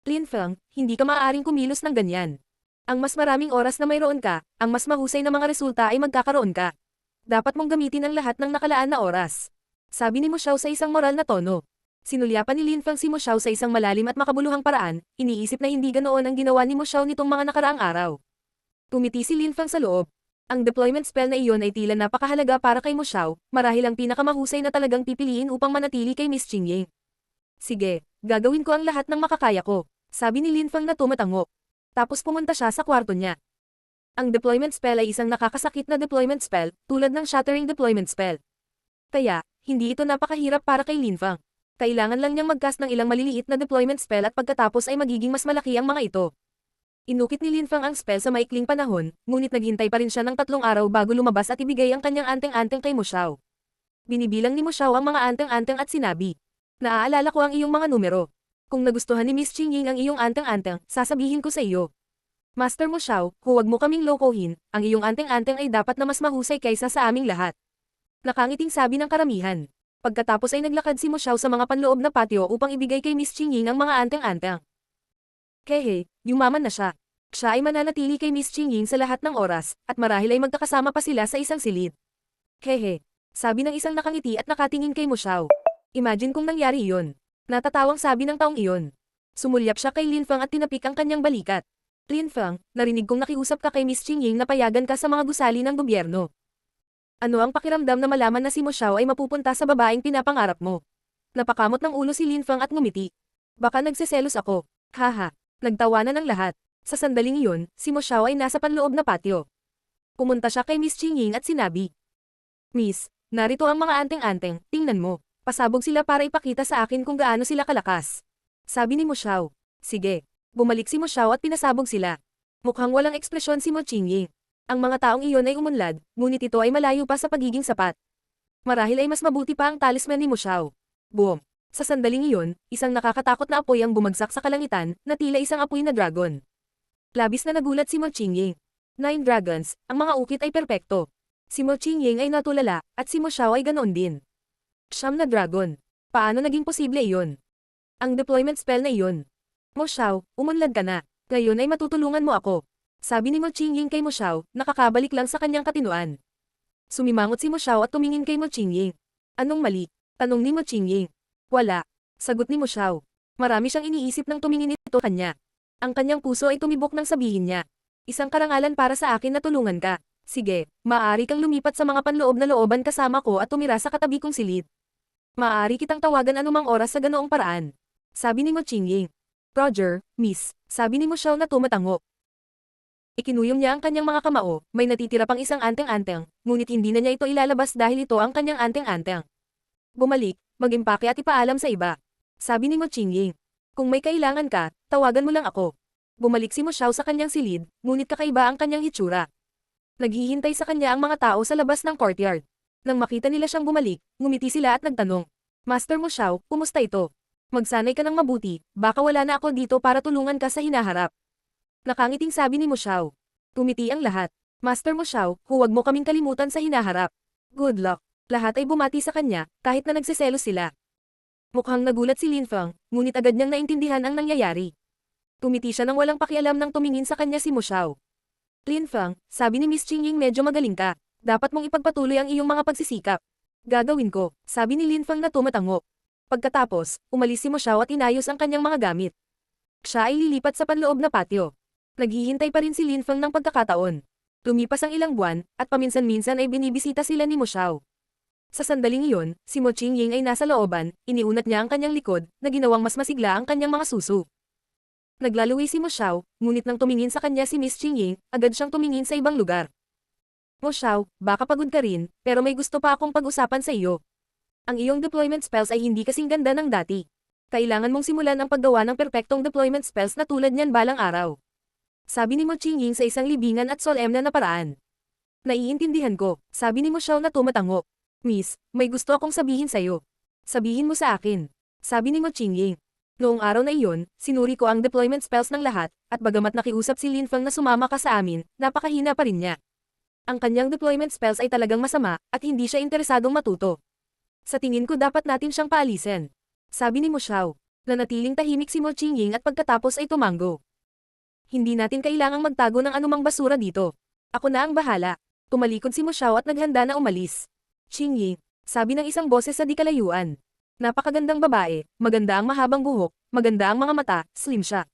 Lin Fang, hindi ka maaaring kumilos ng ganyan. Ang mas maraming oras na mayroon ka, ang mas mahusay na mga resulta ay magkakaroon ka. Dapat mong gamitin ang lahat ng nakalaan na oras. Sabi ni Mo Xiao sa isang moral na tono. Sinulyapan ni Lin Fang si Mo Xiao sa isang malalim at makabuluhang paraan, iniisip na hindi ganoon ang ginawa ni Mo Xiao nitong mga nakaraang araw. Tumiti si Lin Fang sa loob. Ang deployment spell na iyon ay tila napakahalaga para kay Mo Xiao, marahil ang pinakamahusay na talagang pipiliin upang manatili kay Miss Qingying. Sige, gagawin ko ang lahat ng makakaya ko, sabi ni Lin Fang na tumatango. Tapos pumunta siya sa kwarto niya. Ang deployment spell ay isang nakakasakit na deployment spell, tulad ng shattering deployment spell. Kaya, hindi ito napakahirap para kay Lin Fang. Kailangan lang niyang mag-cast ng ilang maliliit na deployment spell at pagkatapos ay magiging mas malaki ang mga ito. Inukit ni Lin Fang ang spell sa maikling panahon, ngunit naghintay pa rin siya ng 3 araw bago lumabas at ibigay ang kanyang anteng-anteng kay Mo Xiao. Binibilang ni Mo Xiao ang mga anteng-anteng at sinabi, "Naaalala ko ang iyong mga numero. Kung nagustuhan ni Miss Qingying ang iyong anteng-anteng, sasabihin ko sa iyo. Master Mo Xiao, huwag mo kaming lokohin, ang iyong anteng-anteng ay dapat na mas mahusay kaysa sa aming lahat." Nakangiting sabi ng karamihan. Pagkatapos ay naglakad si Mo Xiao sa mga panloob na patio upang ibigay kay Miss Qingying ang mga anteng-anteng. Kehe, yumaman na siya. Siya ay mananatili kay Miss Qingying sa lahat ng oras, at marahil ay magkakasama pa sila sa isang silid. Kehe, sabi ng isang nakangiti at nakatingin kay Mo Xiao. Imagine kung nangyari iyon. Natatawang sabi ng taong iyon. Sumulyap siya kay Lin Fang at tinapik ang kanyang balikat. Lin Fang, narinig kong nakiusap ka kay Miss Qingying na payagan ka sa mga gusali ng gobyerno. Ano ang pakiramdam na malaman na si Mo Xiao ay mapupunta sa babaeng pinapangarap mo? Napakamot ng ulo si Lin Fang at ngumiti. Baka nagseselos ako. Haha. Nagtawanan ng lahat. Sa sandaling iyon, si Mo Xiao ay nasa panloob na patio. Pumunta siya kay Miss Qingying at sinabi, "Miss, narito ang mga anteng-anteng, tingnan mo. Pasabog sila para ipakita sa akin kung gaano sila kalakas." Sabi ni Mo Xiao. Sige. Bumalik si Mo Xiao at pinasabog sila. Mukhang walang ekspresyon si Mo Qingying. Ang mga taong iyon ay umunlad, ngunit ito ay malayo pa sa pagiging sapat. Marahil ay mas mabuti pa ang talisman ni Mo Xiao. Boom. Sa sandaling iyon, isang nakakatakot na apoy ang bumagsak sa kalangitan, na tila isang apoy na dragon. Labis na nagulat si Mo Qingying. 9 dragons, ang mga ukit ay perpekto. Si Mo Qingying ay natulala, at si Mo Xiao ay ganoon din. 9 na dragon. Paano naging posible iyon? Ang deployment spell na iyon. Mo Xiao, umunlad ka na. Ngayon ay matutulungan mo ako. Sabi ni Mo Qingying kay Mo Xiao, nakakabalik lang sa kanyang katinuan. Sumimangot si Mo Xiao at tumingin kay Mo Qingying. Anong mali? Tanong ni Mo Qingying. Wala. Sagot ni Mo Xiao. Marami siyang iniisip nang tumingin ito kanya. Ang kanyang puso ay tumibok nang sabihin niya. Isang karangalan para sa akin na tulungan ka. Sige, maaari kang lumipat sa mga panloob na looban kasama ko at tumira sa katabi kong silid. Maaari kitang tawagan anumang oras sa ganoong paraan. Sabi ni Mo Qingying. Roger, miss, sabi ni Mo Xiao na tumatango. Ikinuyom niya ang kanyang mga kamao, may natitira pang isang anteng-anteng, ngunit hindi na niya ito ilalabas dahil ito ang kanyang anteng-anteng. Bumalik, mag-impake at ipaalam sa iba. Sabi ni Mo Qingying. Kung may kailangan ka, tawagan mo lang ako. Bumalik si Mo Xiao sa kanyang silid, ngunit kakaiba ang kanyang hitsura. Naghihintay sa kanya ang mga tao sa labas ng courtyard. Nang makita nila siyang bumalik, ngumiti sila at nagtanong. Master Mo Xiao, kumusta ito? Magsanay ka ng mabuti, baka wala na ako dito para tulungan ka sa hinaharap. Nakangiting sabi ni Mo Xiao. Tumiti ang lahat. Master Mo Xiao, huwag mo kaming kalimutan sa hinaharap. Good luck. Lahat ay bumati sa kanya, kahit na nagseselos sila. Mukhang nagulat si Lin Fang, ngunit agad niyang naintindihan ang nangyayari. Tumiti siya nang walang pakialam nang tumingin sa kanya si Mo Xiao. Lin Fang, sabi ni Miss Qingying medyo magaling ka. Dapat mong ipagpatuloy ang iyong mga pagsisikap. Gagawin ko, sabi ni Lin Fang na tumatango. Pagkatapos, umalis si Mo Xiao at inayos ang kanyang mga gamit. Siya ay lilipat sa panloob na patio. Naghihintay pa rin si Lin Fang ng pagkakataon. Lumipas ang ilang buwan, at paminsan-minsan ay binibisita sila ni Mo Xiao. Sa sandaling iyon, si Mo Qingying ay nasa looban, iniunat niya ang kanyang likod, na ginawang mas masigla ang kanyang mga suso. Naglaluwi si Mo Xiao, ngunit nang tumingin sa kanya si Miss Qingying, agad siyang tumingin sa ibang lugar. Mo Xiao, baka pagod ka rin, pero may gusto pa akong pag-usapan sa iyo. Ang iyong deployment spells ay hindi kasing ganda ng dati. Kailangan mong simulan ang paggawa ng perpektong deployment spells na tulad niyan balang araw. Sabi ni Mo Qingying sa isang libingan at solemne na paraan. Naiintindihan ko, sabi ni Mo Xiao na tumatango. Miss, may gusto akong sabihin sa'yo. Sabihin mo sa akin. Sabi ni Mo Qingying. Noong araw na iyon, sinuri ko ang deployment spells ng lahat, at bagamat nakiusap si Lin Fang na sumama ka sa amin, napakahina pa rin niya. Ang kanyang deployment spells ay talagang masama, at hindi siya interesadong matuto. Sa tingin ko dapat natin siyang paalisin. Sabi ni Mo Xiao. Nanatiling tahimik si Mo Qingying at pagkatapos ay tumango. Hindi natin kailangang magtago ng anumang basura dito. Ako na ang bahala. Tumalikod si Mo Xiao at naghanda na umalis. Qingying, sabi ng isang boses sa di kalayuan. Napakagandang babae, maganda ang mahabang buhok, maganda ang mga mata, slim siya.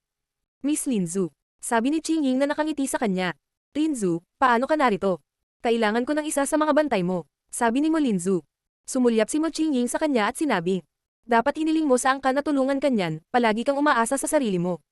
Miss Linzu, sabi ni Qingying na nakangiti sa kanya. Linzu, paano ka narito? Kailangan ko ng isa sa mga bantay mo, sabi ni Mo Linzu. Sumulyap si Mo Qingying sa kanya at sinabi. Dapat hiniling mo sa angka na tulungan kanyan, palagi kang umaasa sa sarili mo.